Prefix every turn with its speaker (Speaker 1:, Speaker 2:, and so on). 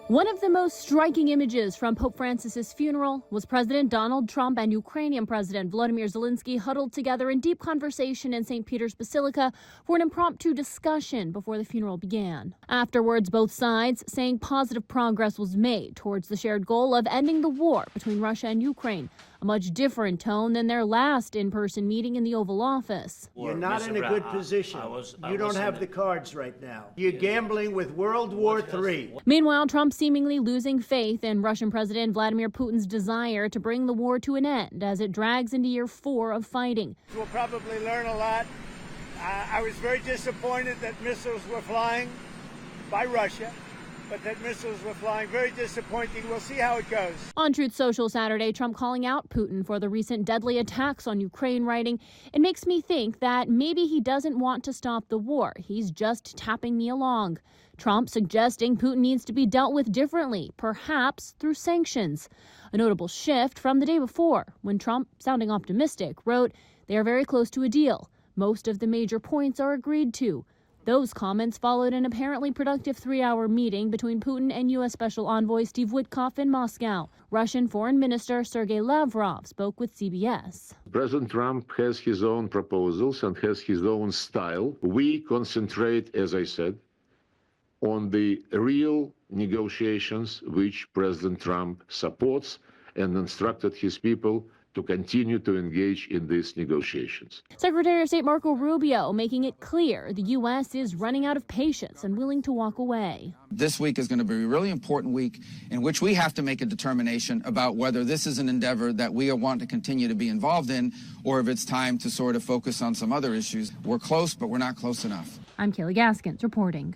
Speaker 1: One of the most striking images from Pope Francis's funeral was President Donald Trump and Ukrainian President Volodymyr Zelenskyy huddled together in deep conversation in St. Peter's Basilica for an impromptu discussion before the funeral began. Afterwards, both sides saying positive progress was made towards the shared goal of ending the war between Russia and Ukraine, a much different tone than their last in-person meeting in the Oval Office.
Speaker 2: You're not in a good position. You don't have the cards right now. You're gambling with World War III.
Speaker 1: Meanwhile, Trump seemingly losing faith in Russian President Vladimir Putin's desire to bring the war to an end as it drags into year 4 of fighting.
Speaker 3: We'll probably learn a lot. I was very disappointed that missiles were flying by Russia, but that missiles were flying. Very disappointing. We'll see how it goes.
Speaker 1: On Truth Social Saturday, Trump calling out Putin for the recent deadly attacks on Ukraine, writing, "It makes me think that maybe he doesn't want to stop the war. He's just tapping me along." Trump suggesting Putin needs to be dealt with differently, perhaps through sanctions. A notable shift from the day before, when Trump, sounding optimistic, wrote, "They are very close to a deal. Most of the major points are agreed to." Those comments followed an apparently productive 3-hour meeting between Putin and U.S. Special Envoy Steve Witkoff in Moscow. Russian Foreign Minister Sergei Lavrov spoke with CBS.
Speaker 4: President Trump has his own proposals and has his own style. We concentrate, as I said, on the real negotiations which President Trump supports and instructed his people to continue to engage in these negotiations.
Speaker 1: Secretary of State Marco Rubio making it clear the U.S. is running out of patience and willing to walk away.
Speaker 5: This week is going to be a really important week in which we have to make a determination about whether this is an endeavor that we want to continue to be involved in, or if it's time to sort of focus on some other issues. We're close, but we're not close enough.
Speaker 1: I'm Kaylee Gaskins reporting.